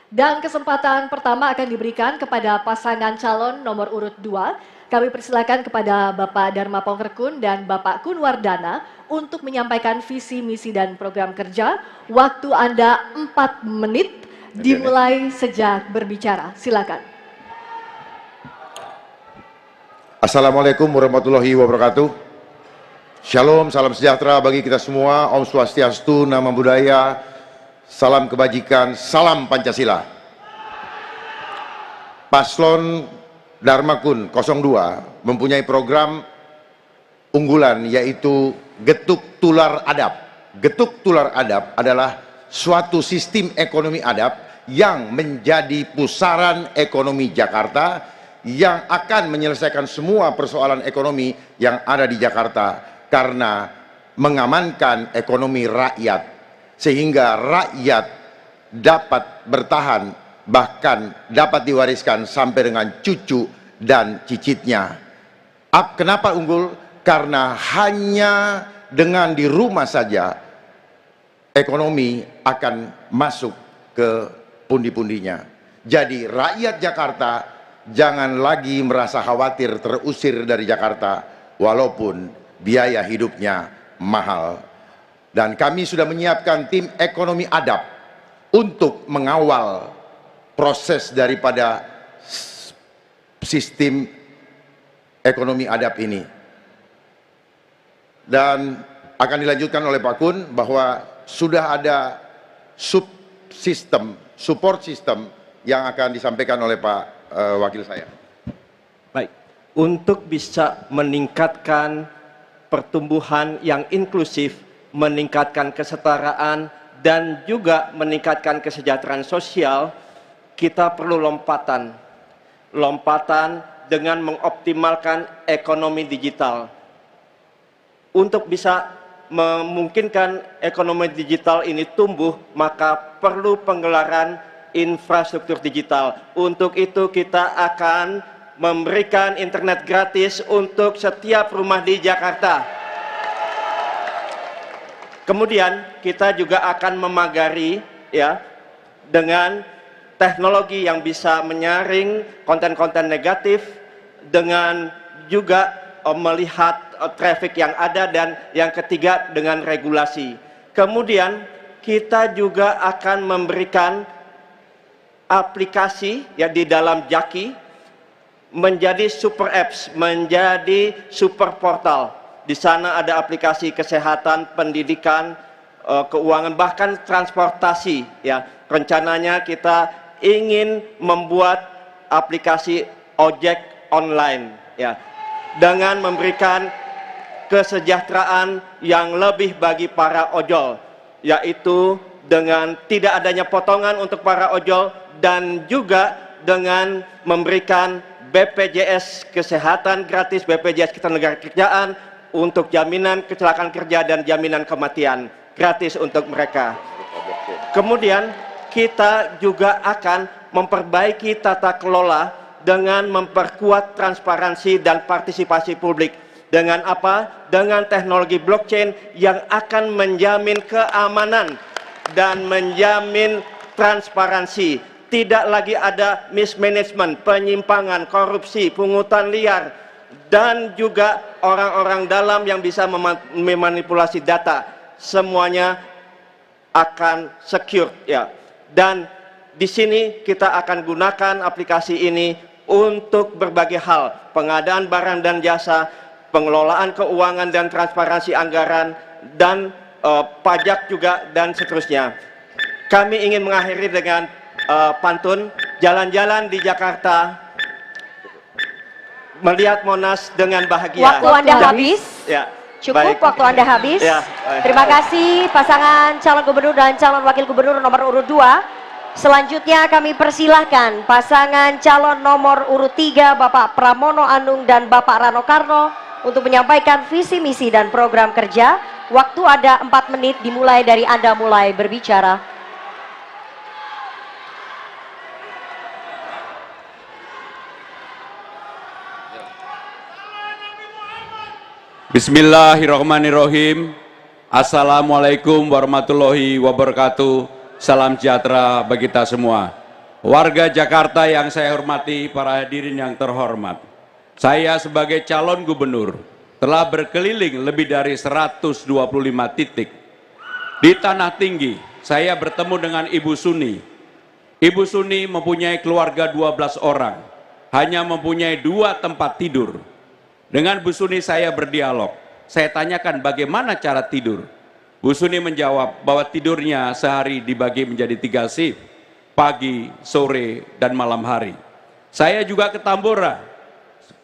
Dan kesempatan pertama akan diberikan kepada pasangan calon nomor urut 2. Kami persilakan kepada Bapak Dharma Pongrekun dan Bapak Kunwardana untuk menyampaikan visi, misi, dan program kerja. Waktu Anda 4 menit dimulai sejak berbicara. Silakan. Assalamualaikum warahmatullahi wabarakatuh. Shalom, salam sejahtera bagi kita semua. Om Swastiastu, Namo Buddhaya, salam kebajikan, salam Pancasila. Paslon Dharmakun 02 mempunyai program unggulan yaitu Getuk Tular Adab. Getuk Tular Adab adalah suatu sistem ekonomi adab yang menjadi pusaran ekonomi Jakarta yang akan menyelesaikan semua persoalan ekonomi yang ada di Jakarta karena mengamankan ekonomi rakyat sehingga rakyat dapat bertahan bahkan dapat diwariskan sampai dengan cucu dan cicitnya. Kenapa unggul? Karena hanya dengan di rumah saja ekonomi akan masuk ke pundi-pundinya. Jadi rakyat Jakarta jangan lagi merasa khawatir terusir dari Jakarta walaupun biaya hidupnya mahal. Dan kami sudah menyiapkan tim ekonomi adab untuk mengawal proses daripada sistem ekonomi adab ini. Dan akan dilanjutkan oleh Pak Kun bahwa sudah ada support system yang akan disampaikan oleh Pak wakil saya. Baik, untuk bisa meningkatkan pertumbuhan yang inklusif, meningkatkan kesetaraan, dan juga meningkatkan kesejahteraan sosial, kita perlu lompatan dengan mengoptimalkan ekonomi digital. Untuk bisa memungkinkan ekonomi digital ini tumbuh, maka perlu penggelaran infrastruktur digital. Untuk itu kita akan memberikan internet gratis untuk setiap rumah di Jakarta. Kemudian kita juga akan memagari dengan teknologi yang bisa menyaring konten-konten negatif, dengan juga melihat traffic yang ada, dan yang ketiga dengan regulasi. Kemudian kita juga akan memberikan aplikasi di dalam Jaki menjadi super apps, menjadi super portal. Di sana ada aplikasi kesehatan, pendidikan, keuangan, bahkan transportasi. Rencananya kita ingin membuat aplikasi ojek online, dengan memberikan kesejahteraan yang lebih bagi para ojol, yaitu dengan tidak adanya potongan untuk para ojol, dan juga dengan memberikan BPJS Kesehatan gratis, BPJS Ketenagakerjaan untuk jaminan kecelakaan kerja dan jaminan kematian gratis untuk mereka. Kemudian kita juga akan memperbaiki tata kelola dengan memperkuat transparansi dan partisipasi publik. Dengan apa? Dengan teknologi blockchain yang akan menjamin keamanan dan menjamin transparansi. Tidak lagi ada mismanagement, penyimpangan, korupsi, pungutan liar, dan juga orang-orang dalam yang bisa memanipulasi data. Semuanya akan secure, Dan di sini kita akan gunakan aplikasi ini untuk berbagai hal, pengadaan barang dan jasa, pengelolaan keuangan dan transparansi anggaran, dan pajak juga, dan seterusnya. Kami ingin mengakhiri dengan pantun, jalan-jalan di Jakarta, melihat Monas dengan bahagia. Waktu Anda habis. Cukup, waktu Anda habis. Terima kasih pasangan calon gubernur dan calon wakil gubernur nomor urut 2. Selanjutnya kami persilahkan pasangan calon nomor urut 3 Bapak Pramono Anung dan Bapak Rano Karno untuk menyampaikan visi misi dan program kerja. Waktu ada 4 menit dimulai dari Anda mulai berbicara. Bismillahirrahmanirrahim. Assalamualaikum warahmatullahi wabarakatuh. Salam sejahtera bagi kita semua. Warga Jakarta yang saya hormati, para hadirin yang terhormat, saya sebagai calon gubernur telah berkeliling lebih dari 125 titik. Di Tanah Tinggi, saya bertemu dengan Ibu Suni. Ibu Suni mempunyai keluarga 12 orang, hanya mempunyai 2 tempat tidur. Dengan Bu Suni saya berdialog. Saya tanyakan bagaimana cara tidur. Bu Suni menjawab bahwa tidurnya sehari dibagi menjadi 3 shift, pagi, sore, dan malam hari. Saya juga ke Tambora,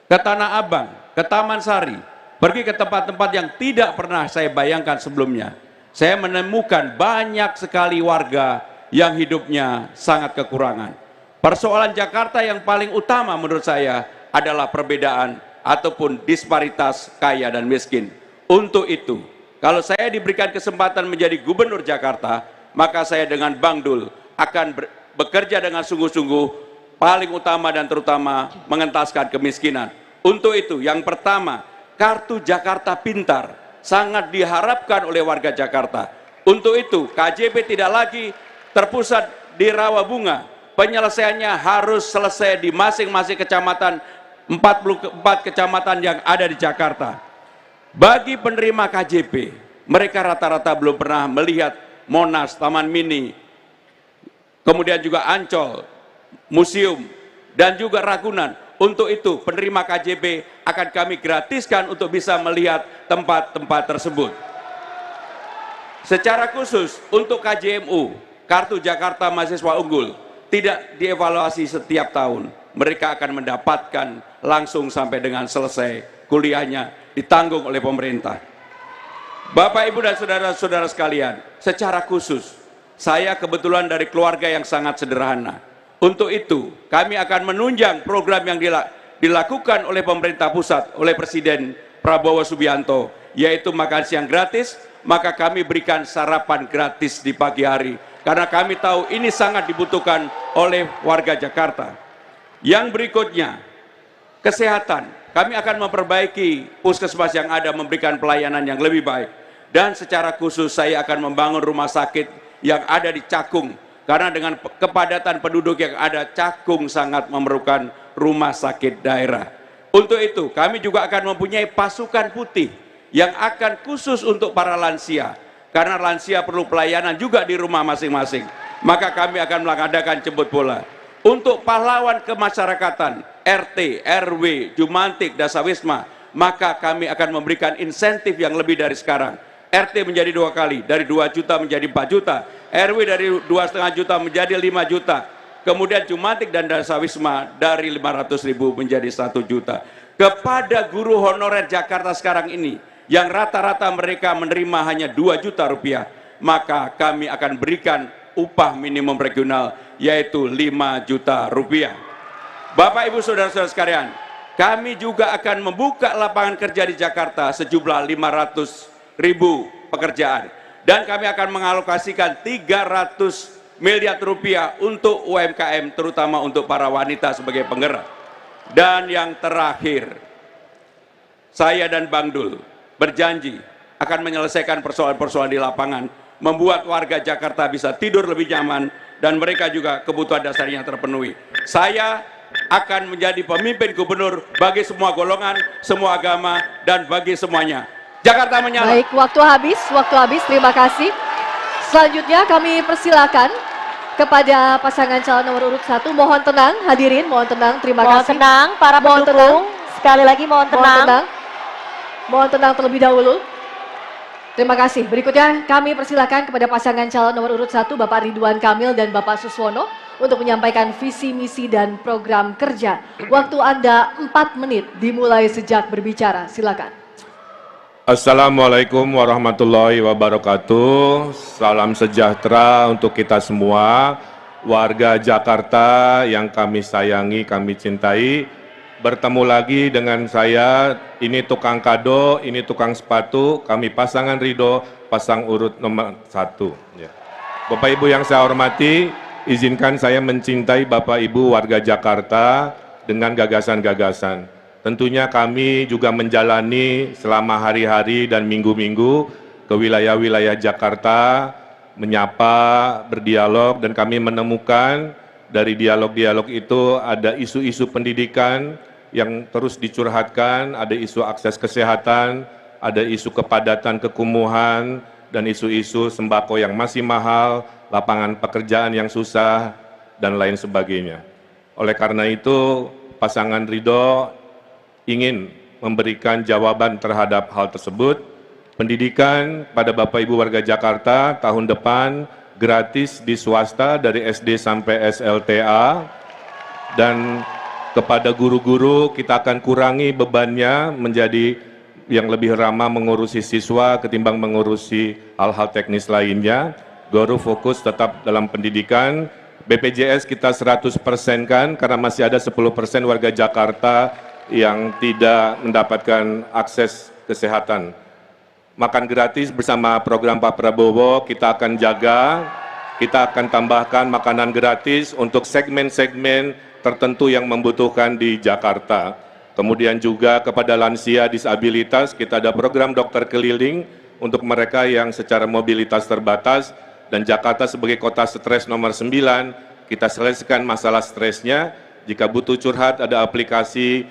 ke Tanah Abang, ke Taman Sari, pergi ke tempat-tempat yang tidak pernah saya bayangkan sebelumnya. Saya menemukan banyak sekali warga yang hidupnya sangat kekurangan. Persoalan Jakarta yang paling utama menurut saya adalah perbedaan ataupun disparitas kaya dan miskin. Untuk itu, kalau saya diberikan kesempatan menjadi gubernur Jakarta, maka saya dengan Bang Dul akan bekerja dengan sungguh-sungguh, paling utama dan terutama mengentaskan kemiskinan. Untuk itu, yang pertama, kartu Jakarta Pintar sangat diharapkan oleh warga Jakarta. Untuk itu, KJP tidak lagi terpusat di Rawabunga. Penyelesaiannya harus selesai di masing-masing kecamatan, 44 kecamatan yang ada di Jakarta. Bagi penerima KJP, mereka rata-rata belum pernah melihat Monas, Taman Mini, kemudian juga Ancol, museum, dan juga Ragunan. Untuk itu, penerima KJP akan kami gratiskan untuk bisa melihat tempat-tempat tersebut. Secara khusus, untuk KJMU, Kartu Jakarta Mahasiswa Unggul, tidak dievaluasi setiap tahun. Mereka akan mendapatkan langsung sampai dengan selesai kuliahnya, ditanggung oleh pemerintah. Bapak, Ibu, dan saudara-saudara sekalian, secara khusus, saya kebetulan dari keluarga yang sangat sederhana. Untuk itu, kami akan menunjang program yang dilakukan oleh pemerintah pusat, oleh Presiden Prabowo Subianto, yaitu makan siang gratis. Maka kami berikan sarapan gratis di pagi hari, karena kami tahu ini sangat dibutuhkan oleh warga Jakarta. Yang berikutnya, kesehatan. Kami akan memperbaiki puskesmas yang ada, memberikan pelayanan yang lebih baik. Dan secara khusus saya akan membangun rumah sakit yang ada di Cakung, karena dengan kepadatan penduduk yang ada, Cakung sangat memerlukan rumah sakit daerah. Untuk itu, kami juga akan mempunyai pasukan putih yang akan khusus untuk para lansia, karena lansia perlu pelayanan juga di rumah masing-masing. Maka kami akan mengadakan jemput bola. Untuk pahlawan kemasyarakatan, RT, RW, Jumantik, Dasawisma, maka kami akan memberikan insentif yang lebih dari sekarang. RT menjadi 2 kali, dari 2 juta menjadi 4 juta, RW dari 2,5 juta menjadi 5 juta, kemudian Jumantik dan Dasawisma dari 500.000 menjadi 1 juta. Kepada guru honorer Jakarta sekarang ini, yang rata-rata mereka menerima hanya 2 juta rupiah, maka kami akan berikan upah minimum regional, yaitu 5 juta rupiah. Bapak, Ibu, saudara-saudara sekalian, kami juga akan membuka lapangan kerja di Jakarta sejumlah 500.000 pekerjaan, dan kami akan mengalokasikan 300 miliar rupiah untuk UMKM, terutama untuk para wanita sebagai penggerak. Dan yang terakhir, saya dan Bang Dul berjanji akan menyelesaikan persoalan-persoalan di lapangan, membuat warga Jakarta bisa tidur lebih nyaman, dan mereka juga kebutuhan dasarnya terpenuhi. Saya akan menjadi pemimpin gubernur bagi semua golongan, semua agama, dan bagi semuanya. Jakarta menyala. Baik, waktu habis, terima kasih. Selanjutnya kami persilakan kepada pasangan calon nomor urut 1. Mohon tenang hadirin, mohon tenang, terima kasih. Mohon tenang para pendukung, sekali lagi mohon tenang. Mohon tenang terlebih dahulu. Terima kasih. Berikutnya kami persilakan kepada pasangan calon nomor urut 1, Bapak Ridwan Kamil dan Bapak Suswono, untuk menyampaikan visi, misi, dan program kerja. Waktu Anda 4 menit dimulai sejak berbicara. Silakan. Assalamualaikum warahmatullahi wabarakatuh. Salam sejahtera untuk kita semua, warga Jakarta yang kami sayangi, kami cintai. Bertemu lagi dengan saya, ini tukang kado, ini tukang sepatu, kami pasangan Ridho, pasang urut nomor 1. Ya. Bapak Ibu yang saya hormati, izinkan saya mencintai Bapak Ibu warga Jakarta dengan gagasan-gagasan. Tentunya kami juga menjalani selama hari-hari dan minggu-minggu ke wilayah-wilayah Jakarta, menyapa, berdialog, dan kami menemukan Dari dialog-dialog itu ada isu-isu pendidikan yang terus dicurhatkan, ada isu akses kesehatan, ada isu kepadatan kekumuhan, dan isu-isu sembako yang masih mahal, lapangan pekerjaan yang susah, dan lain sebagainya. Oleh karena itu, pasangan Ridho ingin memberikan jawaban terhadap hal tersebut. Pendidikan pada Bapak Ibu warga Jakarta tahun depan gratis di swasta dari SD sampai SLTA, dan kepada guru-guru kita akan kurangi bebannya menjadi yang lebih ramah mengurusi siswa ketimbang mengurusi hal-hal teknis lainnya. Guru fokus tetap dalam pendidikan. BPJS kita 100% kan, karena masih ada 10% warga Jakarta yang tidak mendapatkan akses kesehatan. Makan gratis bersama program Pak Prabowo kita akan jaga, kita akan tambahkan makanan gratis untuk segmen-segmen tertentu yang membutuhkan di Jakarta. Kemudian juga kepada lansia disabilitas kita ada program dokter keliling untuk mereka yang secara mobilitas terbatas, dan Jakarta sebagai kota stres nomor 9, kita selesaikan masalah stresnya. Jika butuh curhat ada aplikasi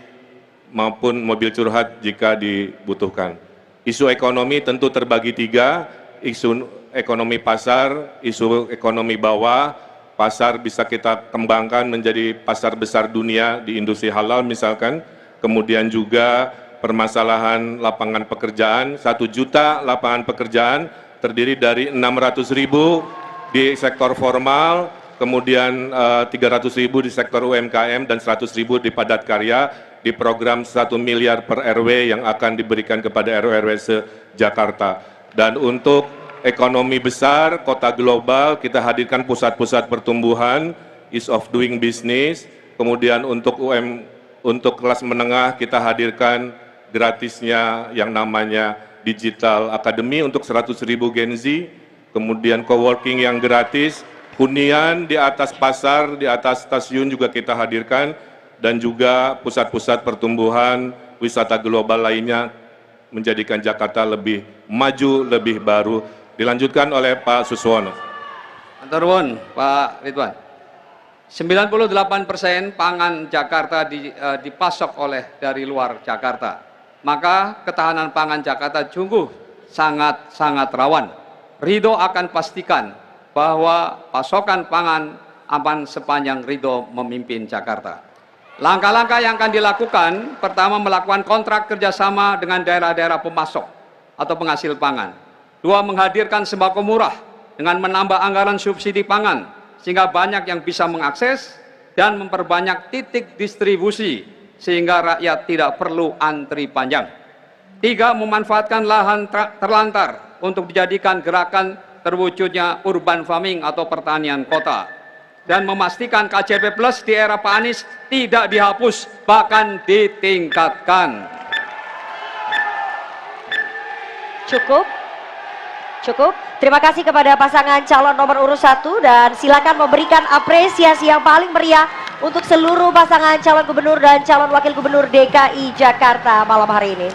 maupun mobil curhat jika dibutuhkan. Isu ekonomi tentu terbagi 3, isu ekonomi pasar, isu ekonomi bawah. Pasar bisa kita kembangkan menjadi pasar besar dunia di industri halal misalkan. Kemudian juga permasalahan lapangan pekerjaan, 1 juta lapangan pekerjaan terdiri dari 600.000 di sektor formal, kemudian 300.000 di sektor UMKM, dan 100.000 di padat karya di program 1 miliar per RW yang akan diberikan kepada RW-RW se-Jakarta. Dan untuk ekonomi besar, kota global, kita hadirkan pusat-pusat pertumbuhan, ease of doing business. Kemudian untuk kelas menengah kita hadirkan gratisnya yang namanya Digital Academy untuk 100.000 Gen Z. Kemudian coworking yang gratis, hunian di atas pasar, di atas stasiun juga kita hadirkan, dan juga pusat-pusat pertumbuhan wisata global lainnya menjadikan Jakarta lebih maju, lebih baru. Dilanjutkan oleh Pak Suswono. Matur nuwun, Pak Ridwan. 98% pangan Jakarta dipasok dari luar Jakarta. Maka ketahanan pangan Jakarta sungguh sangat rawan. Ridho akan pastikan bahwa pasokan pangan aman sepanjang Ridho memimpin Jakarta. Langkah-langkah yang akan dilakukan, pertama melakukan kontrak kerjasama dengan daerah-daerah pemasok atau penghasil pangan. 2, menghadirkan sembako murah dengan menambah anggaran subsidi pangan sehingga banyak yang bisa mengakses, dan memperbanyak titik distribusi sehingga rakyat tidak perlu antri panjang. 3, memanfaatkan lahan terlantar untuk dijadikan gerakan terwujudnya urban farming atau pertanian kota, dan memastikan KJP Plus di era Pak Anies tidak dihapus, bahkan ditingkatkan. Cukup. Terima kasih kepada pasangan calon nomor urut 1, dan silakan memberikan apresiasi yang paling meriah untuk seluruh pasangan calon gubernur dan calon wakil gubernur DKI Jakarta malam hari ini.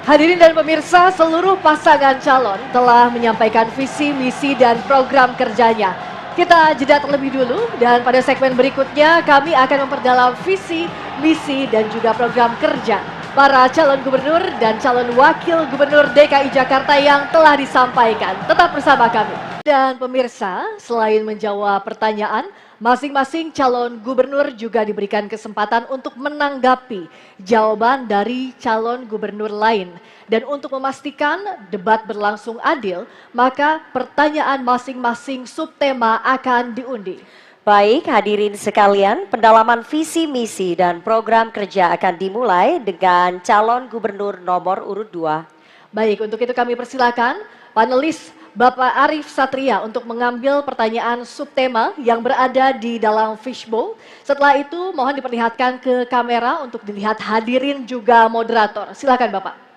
Hadirin dan pemirsa, seluruh pasangan calon telah menyampaikan visi, misi, dan program kerjanya. Kita jeda terlebih dulu, dan pada segmen berikutnya kami akan memperdalam visi, misi, dan juga program kerja para calon gubernur dan calon wakil gubernur DKI Jakarta yang telah disampaikan. Tetap bersama kami. Dan pemirsa, selain menjawab pertanyaan, masing-masing calon gubernur juga diberikan kesempatan untuk menanggapi jawaban dari calon gubernur lain. Dan untuk memastikan debat berlangsung adil, maka pertanyaan masing-masing subtema akan diundi. Baik, hadirin sekalian, pendalaman visi, misi, dan program kerja akan dimulai dengan calon gubernur nomor urut 2. Baik, untuk itu kami persilakan panelis Bapak Arief Satria untuk mengambil pertanyaan subtema yang berada di dalam fishbowl. Setelah itu mohon diperlihatkan ke kamera untuk dilihat hadirin juga moderator. Silakan Bapak.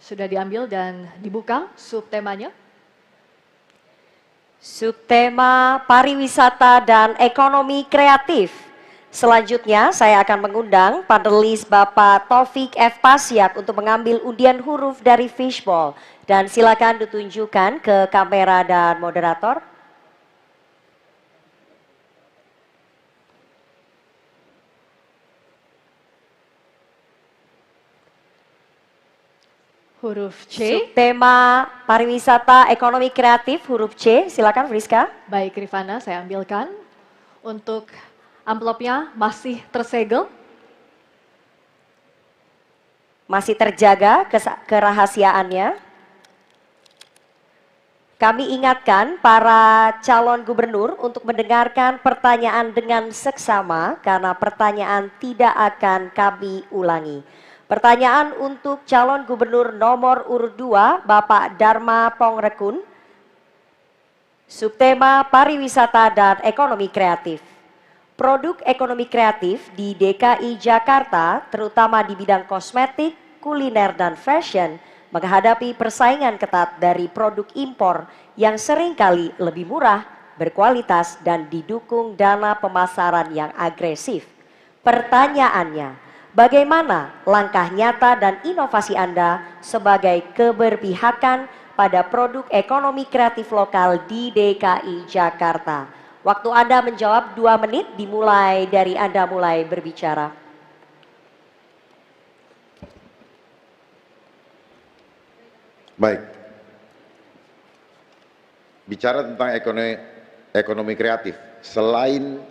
Sudah diambil dan dibuka subtemanya. Subtema pariwisata dan ekonomi kreatif. Selanjutnya saya akan mengundang panelis Bapak Taufik F. Pasyak untuk mengambil undian huruf dari fishbowl. Dan silakan ditunjukkan ke kamera dan moderator. Huruf C. Tema pariwisata ekonomi kreatif huruf C. Silakan Friska. Baik Rifana, saya ambilkan. Untuk amplopnya masih tersegel. Masih terjaga kerahasiaannya. Kami ingatkan para calon gubernur untuk mendengarkan pertanyaan dengan seksama karena pertanyaan tidak akan kami ulangi. Pertanyaan untuk calon gubernur nomor urut 2, Bapak Darma Pongrekun. Subtema pariwisata dan ekonomi kreatif. Produk ekonomi kreatif di DKI Jakarta, terutama di bidang kosmetik, kuliner, dan fashion, menghadapi persaingan ketat dari produk impor yang seringkali lebih murah, berkualitas, dan didukung dana pemasaran yang agresif. Pertanyaannya, bagaimana langkah nyata dan inovasi Anda sebagai keberpihakan pada produk ekonomi kreatif lokal di DKI Jakarta? Waktu Anda menjawab 2 menit dimulai dari Anda mulai berbicara. Baik. Bicara tentang ekonomi kreatif, selain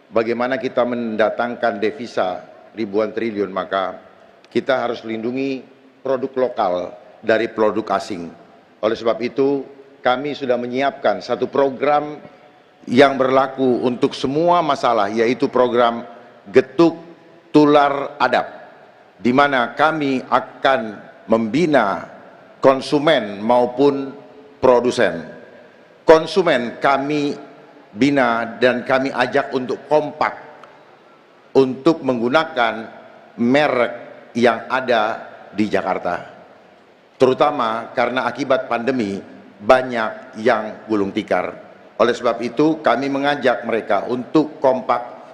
bagaimana kita mendatangkan devisa ribuan triliun, maka kita harus lindungi produk lokal dari produk asing. Oleh sebab itu, kami sudah menyiapkan satu program yang berlaku untuk semua masalah, yaitu program Getuk Tular Adab, di mana kami akan membina konsumen maupun produsen. Konsumen kami bina dan kami ajak untuk kompak untuk menggunakan merek yang ada di Jakarta. Terutama karena akibat pandemi banyak yang gulung tikar. Oleh sebab itu kami mengajak mereka untuk kompak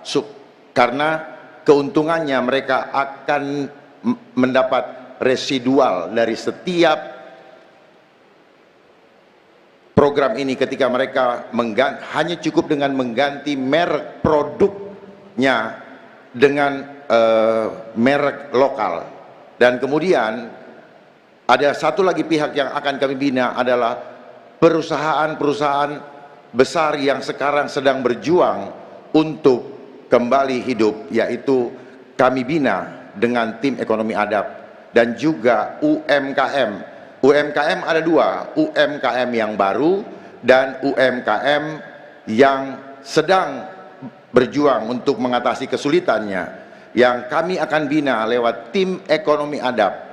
karena keuntungannya mereka akan mendapat residual dari setiap program ini ketika mereka hanya cukup dengan mengganti merek produknya dengan merek lokal. Dan kemudian ada satu lagi pihak yang akan kami bina adalah perusahaan-perusahaan besar yang sekarang sedang berjuang untuk kembali hidup, yaitu kami bina dengan tim ekonomi adab dan juga UMKM. UMKM ada 2, UMKM yang baru dan UMKM yang sedang berjuang untuk mengatasi kesulitannya, yang kami akan bina lewat tim ekonomi adab.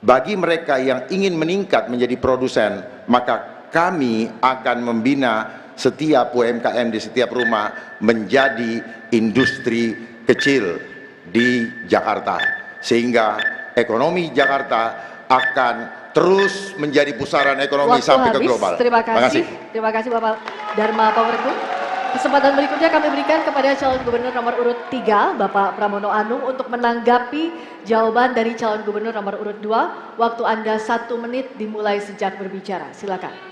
Bagi mereka yang ingin meningkat menjadi produsen, maka kami akan membina setiap UMKM di setiap rumah menjadi industri kecil di Jakarta, sehingga ekonomi Jakarta akan terus menjadi pusaran ekonomi sampai ke global. Terima kasih. Terima kasih Bapak Darma Pongrekun. Kesempatan berikutnya kami berikan kepada calon gubernur nomor urut 3, Bapak Pramono Anung, untuk menanggapi jawaban dari calon gubernur nomor urut 2. Waktu Anda 1 menit dimulai sejak berbicara. Silakan.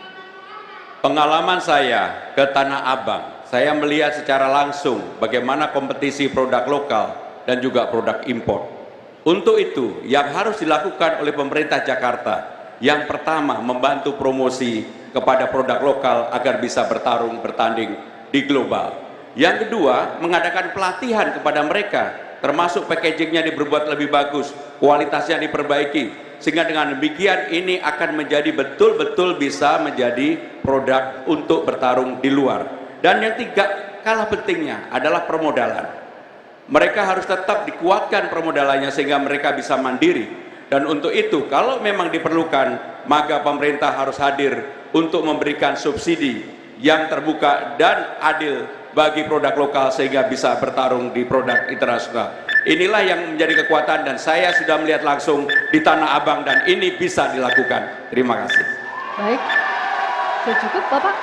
Pengalaman saya ke Tanah Abang, saya melihat secara langsung bagaimana kompetisi produk lokal dan juga produk impor. Untuk itu, yang harus dilakukan oleh pemerintah Jakarta, yang pertama membantu promosi kepada produk lokal agar bisa bertanding di global. Yang kedua, mengadakan pelatihan kepada mereka, termasuk packagingnya dibuat lebih bagus, kualitasnya diperbaiki, sehingga dengan demikian ini akan menjadi betul-betul bisa menjadi produk untuk bertarung di luar. Dan yang tiga, kalah pentingnya adalah permodalan. Mereka harus tetap dikuatkan permodalannya sehingga mereka bisa mandiri. Dan untuk itu, kalau memang diperlukan, maka pemerintah harus hadir untuk memberikan subsidi yang terbuka dan adil bagi produk lokal sehingga bisa bertarung di produk internasional. Inilah yang menjadi kekuatan dan saya sudah melihat langsung di Tanah Abang dan ini bisa dilakukan. Terima kasih. Baik, sudah cukup Bapak.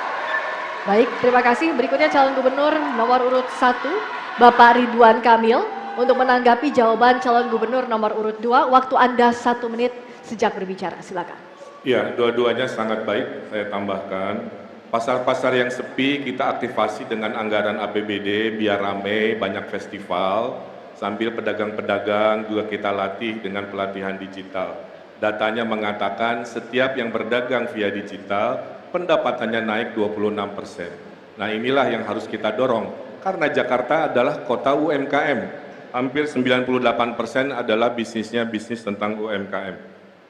Baik, terima kasih. Berikutnya calon gubernur nomor urut 1, Bapak Ridwan Kamil untuk menanggapi jawaban calon gubernur nomor urut 2. Waktu Anda 1 menit sejak berbicara, silakan. Ya, dua-duanya sangat baik. Saya tambahkan, pasar-pasar yang sepi kita aktifasi dengan anggaran APBD biar ramai, banyak festival, sambil pedagang-pedagang juga kita latih dengan pelatihan digital. Datanya mengatakan setiap yang berdagang via digital, pendapatannya naik 26%. Nah, inilah yang harus kita dorong, karena Jakarta adalah kota UMKM. Hampir 98% adalah bisnisnya bisnis tentang UMKM.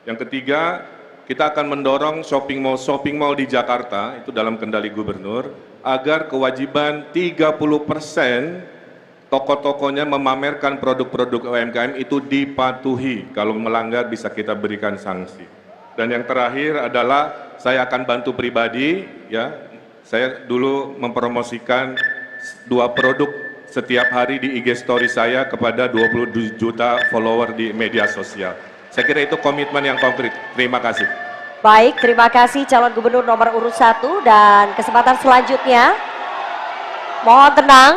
Yang ketiga, kita akan mendorong shopping mall di Jakarta, itu dalam kendali gubernur, agar kewajiban 30% toko-tokonya memamerkan produk-produk UMKM itu dipatuhi. Kalau melanggar bisa kita berikan sanksi. Dan yang terakhir adalah saya akan bantu pribadi, ya. Saya dulu mempromosikan 2 produk setiap hari di IG story saya kepada 20 juta follower di media sosial. Saya kira itu komitmen yang konkret. Terima kasih. Baik, terima kasih calon gubernur nomor urut 1, dan kesempatan selanjutnya. Mohon tenang.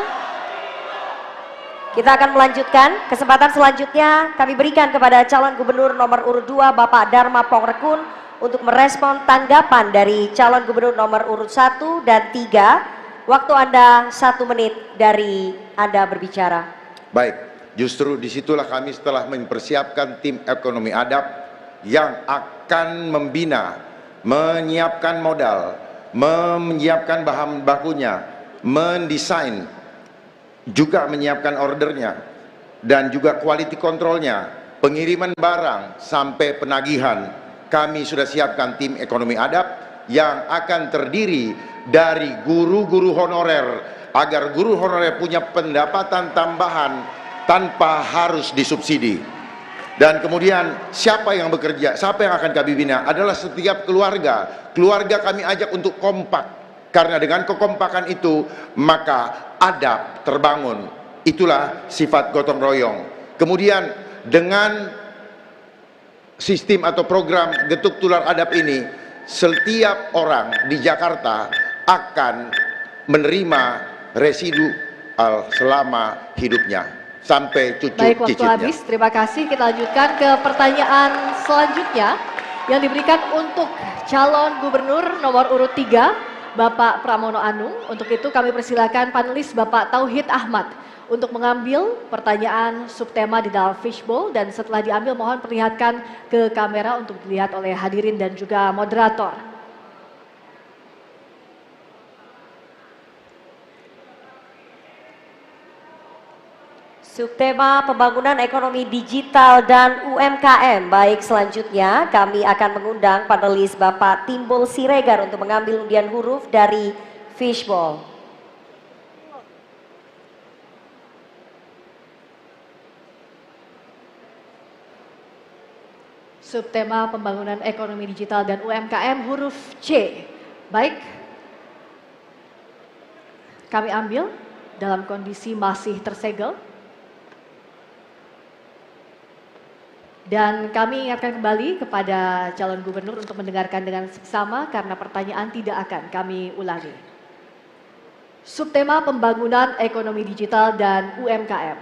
Kita akan melanjutkan. Kesempatan selanjutnya kami berikan kepada calon gubernur nomor urut 2 Bapak Darma Pongrekun untuk merespon tanggapan dari calon gubernur nomor urut 1 dan 3. Waktu Anda 1 menit dari Anda berbicara. Baik, justru disitulah kami setelah mempersiapkan tim ekonomi adab yang akan membina, menyiapkan modal, menyiapkan bahan bakunya, mendesain, juga menyiapkan ordernya, dan juga quality controlnya, pengiriman barang sampai penagihan. Kami sudah siapkan tim ekonomi adab yang akan terdiri dari guru-guru honorer, agar guru honorer punya pendapatan tambahan tanpa harus disubsidi. Dan kemudian siapa yang bekerja, siapa yang akan kami bina adalah setiap keluarga. Keluarga kami ajak untuk kompak, karena dengan kekompakan itu maka adab terbangun. Itulah sifat gotong royong. Kemudian dengan sistem atau program getuk tular adab ini, setiap orang di Jakarta akan menerima residu selama hidupnya sampai cucu Baik, waktu cicitnya. habis. Terima kasih. Kita lanjutkan ke pertanyaan selanjutnya yang diberikan untuk calon gubernur nomor urut 3 Bapak Pramono Anung. Untuk itu kami persilakan panelis Bapak Tauhid Ahmad untuk mengambil pertanyaan subtema di dalam fishbowl, dan setelah diambil mohon perlihatkan ke kamera untuk dilihat oleh hadirin dan juga moderator. Subtema pembangunan ekonomi digital dan UMKM. Baik, selanjutnya kami akan mengundang panelis Bapak Timbul Siregar untuk mengambil undian huruf dari fishbowl. Subtema pembangunan ekonomi digital dan UMKM huruf C. Baik, kami ambil dalam kondisi masih tersegel. Dan kami akan kembali kepada calon gubernur untuk mendengarkan dengan seksama karena pertanyaan tidak akan kami ulangi. Subtema pembangunan ekonomi digital dan UMKM.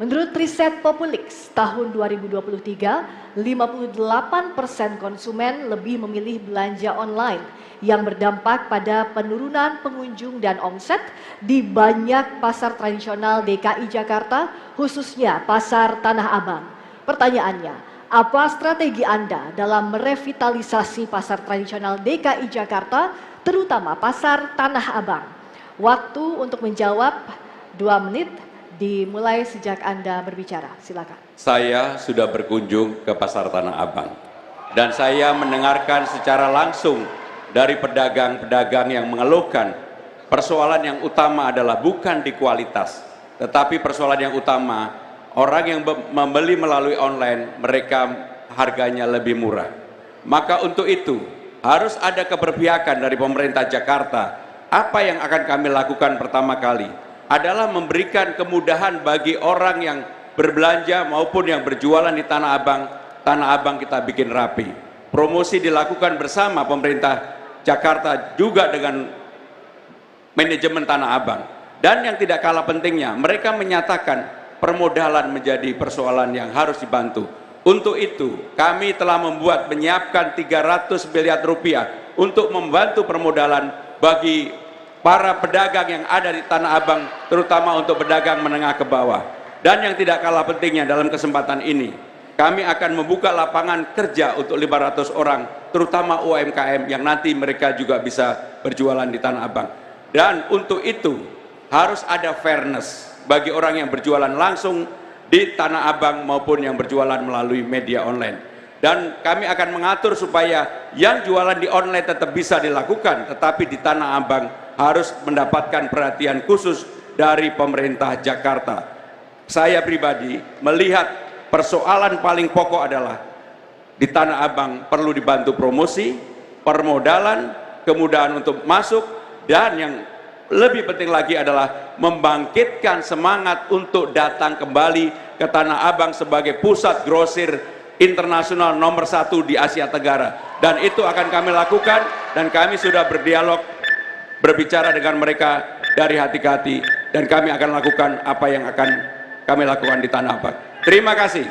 Menurut riset Populix tahun 2023, 58% konsumen lebih memilih belanja online yang berdampak pada penurunan pengunjung dan omset di banyak pasar tradisional DKI Jakarta, khususnya Pasar Tanah Abang. Pertanyaannya, apa strategi Anda dalam merevitalisasi pasar tradisional DKI Jakarta, terutama Pasar Tanah Abang? Waktu untuk menjawab 2 menit dimulai sejak Anda berbicara. Silakan. Saya sudah berkunjung ke Pasar Tanah Abang dan saya mendengarkan secara langsung dari pedagang-pedagang yang mengeluhkan persoalan yang utama adalah bukan di kualitas, tetapi persoalan yang utama orang yang membeli melalui online, mereka harganya lebih murah. Maka untuk itu harus ada keberpihakan dari pemerintah Jakarta. Apa yang akan kami lakukan pertama kali adalah memberikan kemudahan bagi orang yang berbelanja maupun yang berjualan di Tanah Abang. Tanah Abang kita bikin rapi. Promosi dilakukan bersama pemerintah Jakarta juga dengan manajemen Tanah Abang. Dan yang tidak kalah pentingnya, mereka menyatakan permodalan menjadi persoalan yang harus dibantu. Untuk itu, kami telah menyiapkan 300 miliar rupiah untuk membantu permodalan bagi para pedagang yang ada di Tanah Abang, terutama untuk pedagang menengah ke bawah. Dan yang tidak kalah pentingnya dalam kesempatan ini, kami akan membuka lapangan kerja untuk 500 orang, terutama UMKM yang nanti mereka juga bisa berjualan di Tanah Abang. Dan untuk itu, harus ada fairness bagi orang yang berjualan langsung di Tanah Abang maupun yang berjualan melalui media online. Dan kami akan mengatur supaya yang jualan di online tetap bisa dilakukan, tetapi di Tanah Abang harus mendapatkan perhatian khusus dari pemerintah Jakarta. Saya pribadi melihat persoalan paling pokok adalah di Tanah Abang perlu dibantu promosi, permodalan, kemudahan untuk masuk, dan yang lebih penting lagi adalah membangkitkan semangat untuk datang kembali ke Tanah Abang sebagai pusat grosir internasional nomor 1 di Asia Tenggara. Dan itu akan kami lakukan, dan kami sudah berdialog, berbicara dengan mereka dari hati ke hati, dan kami akan lakukan apa yang akan kami lakukan di Tanah Abang. Terima kasih.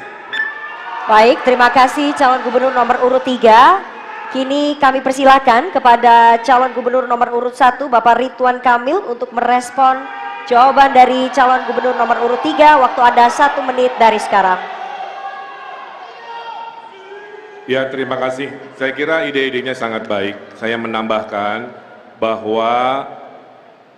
Baik, terima kasih calon gubernur nomor urut 3. Kini kami persilakan kepada calon gubernur nomor urut 1 Bapak Ridwan Kamil untuk merespon jawaban dari calon gubernur nomor urut 3. Waktu Anda 1 menit dari sekarang. Ya, terima kasih. Saya kira ide-idenya sangat baik. Saya menambahkan bahwa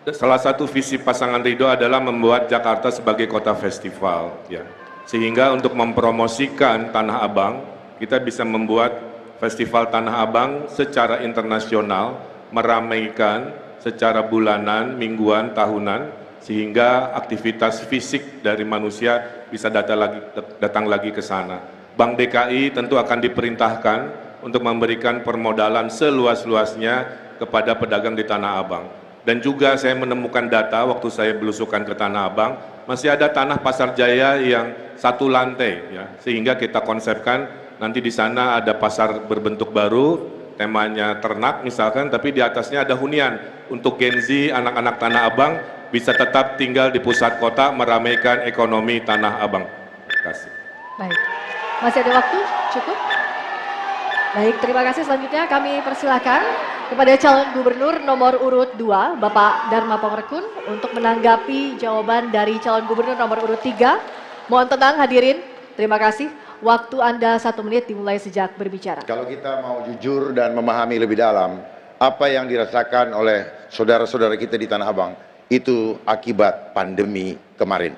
salah satu visi pasangan Ridho adalah membuat Jakarta sebagai kota festival, ya. Sehingga untuk mempromosikan Tanah Abang, kita bisa membuat Festival Tanah Abang secara internasional, meramaikan secara bulanan, mingguan, tahunan, sehingga aktivitas fisik dari manusia bisa datang lagi ke sana. Bank DKI tentu akan diperintahkan untuk memberikan permodalan seluas-luasnya kepada pedagang di Tanah Abang. Dan juga saya menemukan data waktu saya belusukan ke Tanah Abang, masih ada tanah Pasar Jaya yang 1 lantai, ya, sehingga kita konsepkan nanti di sana ada pasar berbentuk baru, temanya ternak misalkan, tapi di atasnya ada hunian untuk Gen Z, anak-anak Tanah Abang bisa tetap tinggal di pusat kota, meramaikan ekonomi Tanah Abang. Terima kasih. Baik, masih ada waktu? Cukup? Baik, terima kasih. Selanjutnya kami persilakan kepada calon gubernur nomor urut 2, Bapak Dharma Pongrekun, untuk menanggapi jawaban dari calon gubernur nomor urut 3. Mohon tenang hadirin, terima kasih. Waktu Anda 1 menit dimulai sejak berbicara. Kalau kita mau jujur dan memahami lebih dalam apa yang dirasakan oleh saudara-saudara kita di Tanah Abang, itu akibat pandemi kemarin.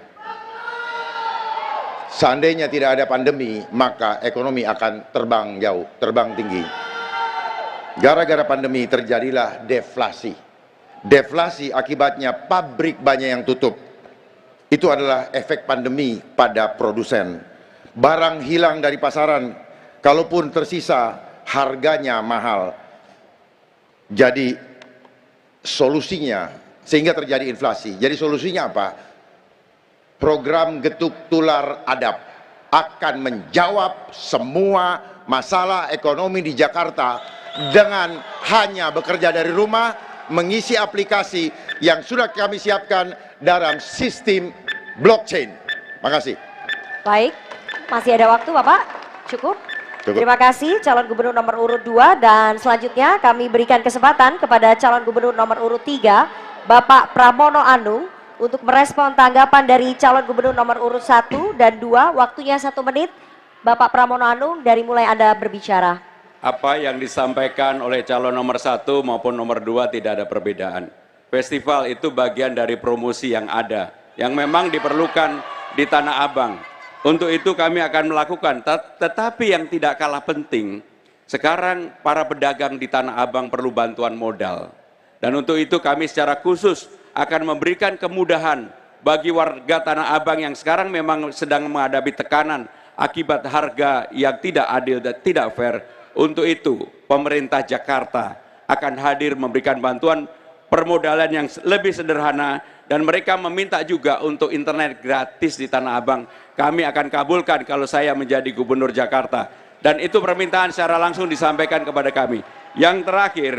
Seandainya tidak ada pandemi, maka ekonomi akan terbang jauh, terbang tinggi. Gara-gara pandemi terjadilah deflasi. Deflasi akibatnya pabrik banyak yang tutup. Itu adalah efek pandemi pada produsen. Barang hilang dari pasaran, kalaupun tersisa harganya mahal. Jadi solusinya, sehingga terjadi inflasi. Jadi solusinya apa? Program Getuk Tular Adab akan menjawab semua masalah ekonomi di Jakarta dengan hanya bekerja dari rumah, mengisi aplikasi yang sudah kami siapkan dalam sistem blockchain. Makasih. Baik. Masih ada waktu Bapak? Cukup? Cukup. Terima kasih calon gubernur nomor urut 2, dan selanjutnya kami berikan kesempatan kepada calon gubernur nomor urut 3 Bapak Pramono Anung untuk merespon tanggapan dari calon gubernur nomor urut 1 dan 2. Waktunya 1 menit. Bapak Pramono Anung, dari mulai Anda berbicara. Apa yang disampaikan oleh calon nomor 1 maupun nomor 2 tidak ada perbedaan. Festival itu bagian dari promosi yang ada, yang memang diperlukan di Tanah Abang. Untuk itu kami akan melakukan, tetapi yang tidak kalah penting, sekarang para pedagang di Tanah Abang perlu bantuan modal. Dan untuk itu kami secara khusus akan memberikan kemudahan bagi warga Tanah Abang yang sekarang memang sedang menghadapi tekanan akibat harga yang tidak adil dan tidak fair. Untuk itu pemerintah Jakarta akan hadir memberikan bantuan permodalan yang lebih sederhana, dan mereka meminta juga untuk internet gratis di Tanah Abang. Kami akan kabulkan kalau saya menjadi gubernur Jakarta, dan itu permintaan secara langsung disampaikan kepada kami. Yang terakhir,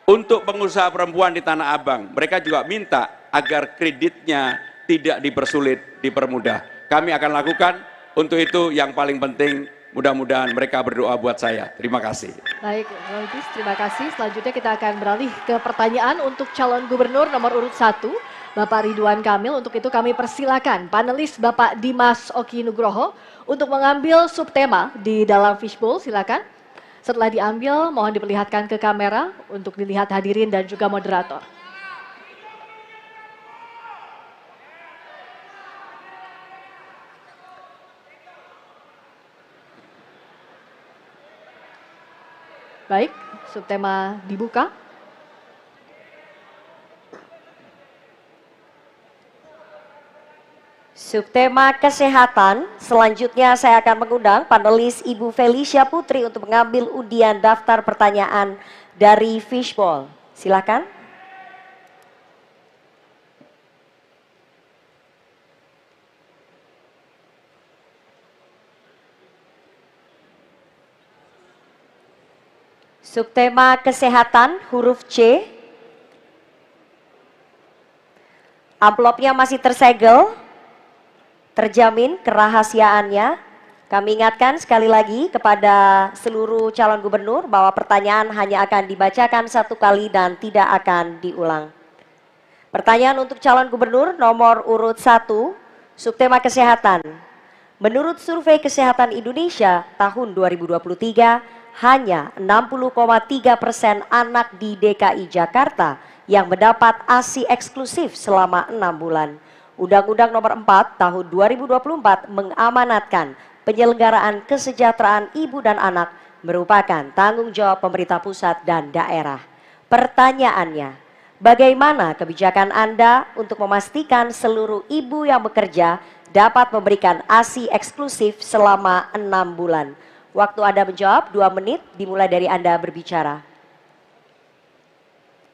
untuk pengusaha perempuan di Tanah Abang, mereka juga minta agar kreditnya tidak dipersulit, dipermudah. Kami akan lakukan. Untuk itu yang paling penting, mudah-mudahan mereka berdoa buat saya. Terima kasih. Baik, Lubis, terima kasih. Selanjutnya kita akan beralih ke pertanyaan untuk calon gubernur nomor urut 1, Bapak Ridwan Kamil. Untuk itu kami persilakan panelis Bapak Dimas Oki Nugroho untuk mengambil subtema di dalam fishbowl. Silakan. Setelah diambil, mohon diperlihatkan ke kamera untuk dilihat hadirin dan juga moderator. Baik, subtema dibuka. Subtema kesehatan, selanjutnya saya akan mengundang panelis Ibu Felicia Putri untuk mengambil undian daftar pertanyaan dari fishbowl. Silakan. Subtema kesehatan huruf C. Amplopnya masih tersegel, terjamin kerahasiaannya. Kami ingatkan sekali lagi kepada seluruh calon gubernur bahwa pertanyaan hanya akan dibacakan satu kali dan tidak akan diulang. Pertanyaan untuk calon gubernur nomor urut 1, subtema kesehatan. Menurut Survei Kesehatan Indonesia tahun 2023, hanya 60,3% anak di DKI Jakarta yang mendapat ASI eksklusif selama 6 bulan. Undang-Undang Nomor 4 Tahun 2024 mengamanatkan penyelenggaraan kesejahteraan ibu dan anak merupakan tanggung jawab pemerintah pusat dan daerah. Pertanyaannya, bagaimana kebijakan Anda untuk memastikan seluruh ibu yang bekerja dapat memberikan ASI eksklusif selama 6 bulan? Waktu Anda menjawab 2 menit dimulai dari Anda berbicara.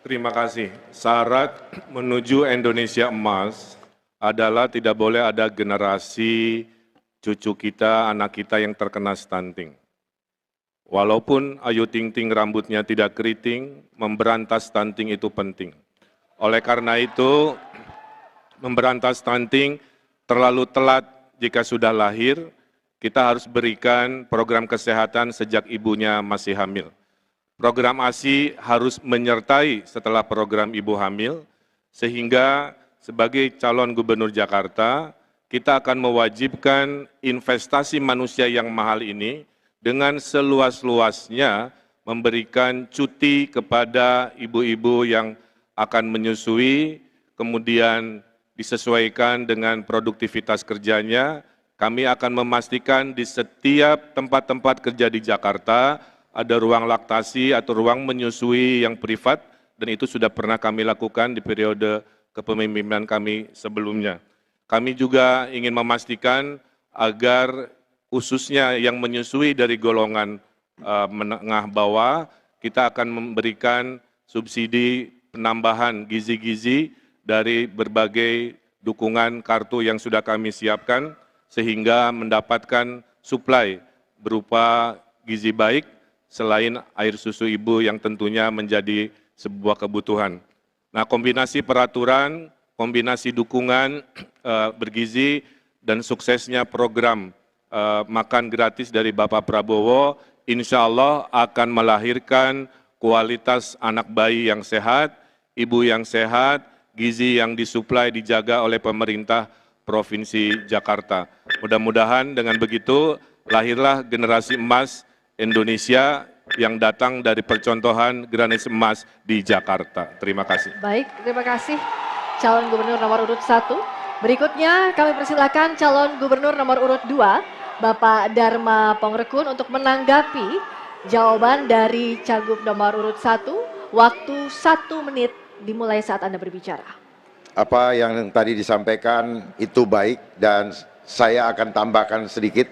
Terima kasih. Syarat menuju Indonesia Emas adalah tidak boleh ada generasi cucu kita, anak kita yang terkena stunting. Walaupun Ayu Ting Ting rambutnya tidak keriting, memberantas stunting itu penting. Oleh karena itu, memberantas stunting terlalu telat jika sudah lahir. Kita harus berikan program kesehatan sejak ibunya masih hamil. Program ASI harus menyertai setelah program ibu hamil, sehingga sebagai calon gubernur Jakarta, kita akan mewajibkan investasi manusia yang mahal ini dengan seluas-luasnya memberikan cuti kepada ibu-ibu yang akan menyusui, kemudian disesuaikan dengan produktivitas kerjanya. Kami akan memastikan di setiap tempat-tempat kerja di Jakarta ada ruang laktasi atau ruang menyusui yang privat, dan itu sudah pernah kami lakukan di periode kepemimpinan kami sebelumnya. Kami juga ingin memastikan agar khususnya yang menyusui dari golongan menengah bawah, kita akan memberikan subsidi penambahan gizi-gizi dari berbagai dukungan kartu yang sudah kami siapkan, sehingga mendapatkan suplai berupa gizi baik selain air susu ibu yang tentunya menjadi sebuah kebutuhan. Nah, kombinasi peraturan, kombinasi dukungan bergizi, dan suksesnya program makan gratis dari Bapak Prabowo, insya Allah akan melahirkan kualitas anak bayi yang sehat, ibu yang sehat, gizi yang disuplai dijaga oleh pemerintah Provinsi Jakarta. Mudah-mudahan dengan begitu lahirlah generasi emas Indonesia yang datang dari percontohan generasi emas di Jakarta. Terima kasih. Baik, terima kasih calon gubernur nomor urut 1. Berikutnya kami persilakan calon gubernur nomor urut 2, Bapak Darma Pongrekun untuk menanggapi jawaban dari cagup nomor urut 1. Waktu 1 menit dimulai saat Anda berbicara. Apa yang tadi disampaikan itu baik, dan saya akan tambahkan sedikit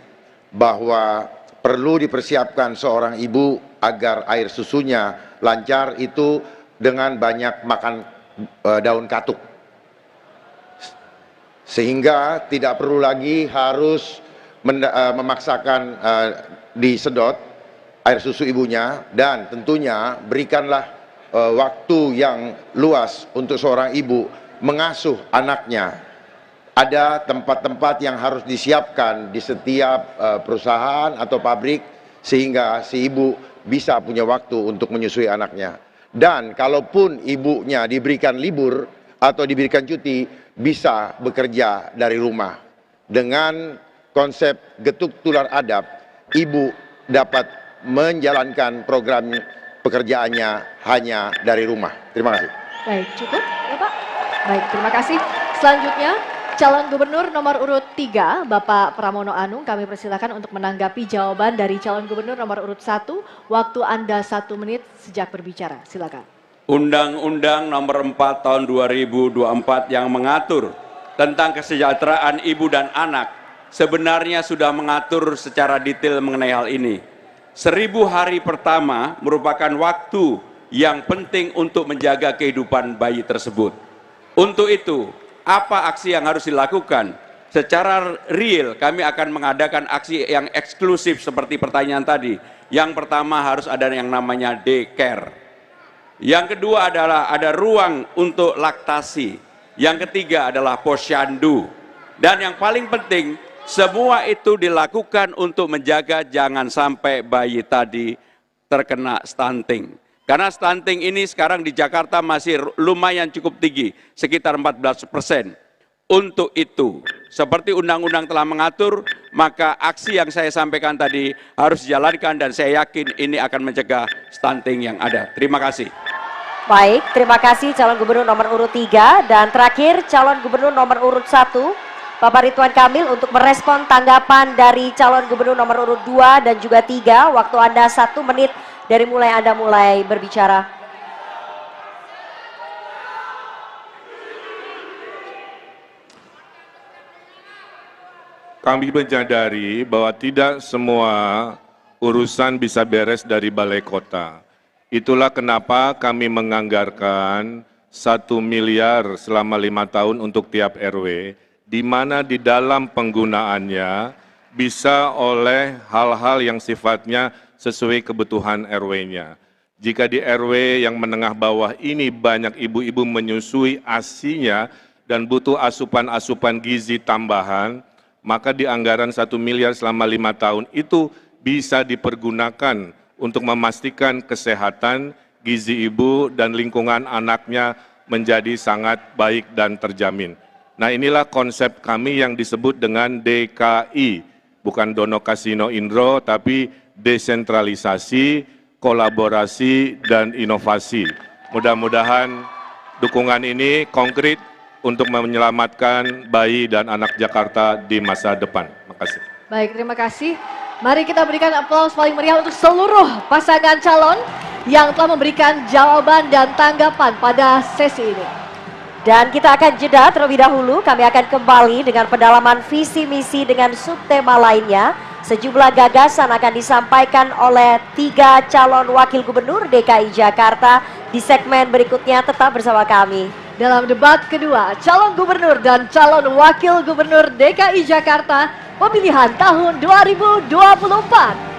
bahwa perlu dipersiapkan seorang ibu agar air susunya lancar itu dengan banyak makan daun katuk. Sehingga tidak perlu lagi harus memaksakan disedot air susu ibunya, dan tentunya berikanlah waktu yang luas untuk seorang ibu mengasuh anaknya. Ada tempat-tempat yang harus disiapkan di setiap perusahaan atau pabrik sehingga si ibu bisa punya waktu untuk menyusui anaknya. Dan kalaupun ibunya diberikan libur atau diberikan cuti, bisa bekerja dari rumah. Dengan konsep getuk tular adab, ibu dapat menjalankan program pekerjaannya hanya dari rumah. Terima kasih. Baik, cukup ya Pak? Baik, terima kasih. Selanjutnya, calon gubernur nomor urut 3, Bapak Pramono Anung, kami persilakan untuk menanggapi jawaban dari calon gubernur nomor urut 1. Waktu Anda 1 menit sejak berbicara, silakan. Undang-Undang nomor 4 tahun 2024 yang mengatur tentang kesejahteraan ibu dan anak sebenarnya sudah mengatur secara detail mengenai hal ini. 1000 hari pertama merupakan waktu yang penting untuk menjaga kehidupan bayi tersebut. Untuk itu, apa aksi yang harus dilakukan? Secara real, kami akan mengadakan aksi yang eksklusif seperti pertanyaan tadi. Yang pertama harus ada yang namanya daycare. Yang kedua adalah ada ruang untuk laktasi. Yang ketiga adalah posyandu. Dan yang paling penting, semua itu dilakukan untuk menjaga jangan sampai bayi tadi terkena stunting. Karena stunting ini sekarang di Jakarta masih lumayan cukup tinggi, sekitar 14%. Untuk itu, seperti undang-undang telah mengatur, maka aksi yang saya sampaikan tadi harus dijalankan dan saya yakin ini akan mencegah stunting yang ada. Terima kasih. Baik, terima kasih calon gubernur nomor urut 3 dan terakhir calon gubernur nomor urut 1 Bapak Ridwan Kamil untuk merespon tanggapan dari calon gubernur nomor urut 2 dan juga 3. Waktu Anda 1 menit dari mulai Anda mulai berbicara. Kami menyadari bahwa tidak semua urusan bisa beres dari balai kota. Itulah kenapa kami menganggarkan 1 miliar selama 5 tahun untuk tiap RW, di mana di dalam penggunaannya bisa oleh hal-hal yang sifatnya sesuai kebutuhan RW-nya. Jika di RW yang menengah bawah ini banyak ibu-ibu menyusui ASI-nya dan butuh asupan-asupan gizi tambahan, maka di anggaran 1 miliar selama 5 tahun itu bisa dipergunakan untuk memastikan kesehatan gizi ibu dan lingkungan anaknya menjadi sangat baik dan terjamin. Nah, inilah konsep kami yang disebut dengan DKI, bukan Dono Kasino Indro, tapi desentralisasi, kolaborasi, dan inovasi. Mudah-mudahan dukungan ini konkret untuk menyelamatkan bayi dan anak Jakarta di masa depan. Terima kasih. Baik, terima kasih. Mari kita berikan aplaus paling meriah untuk seluruh pasangan calon yang telah memberikan jawaban dan tanggapan pada sesi ini. Dan kita akan jeda terlebih dahulu, kami akan kembali dengan pendalaman visi misi dengan subtema lainnya. Sejumlah gagasan akan disampaikan oleh 3 calon wakil gubernur DKI Jakarta di segmen berikutnya. Tetap bersama kami. Dalam debat kedua, calon gubernur dan calon wakil gubernur DKI Jakarta pemilihan tahun 2024.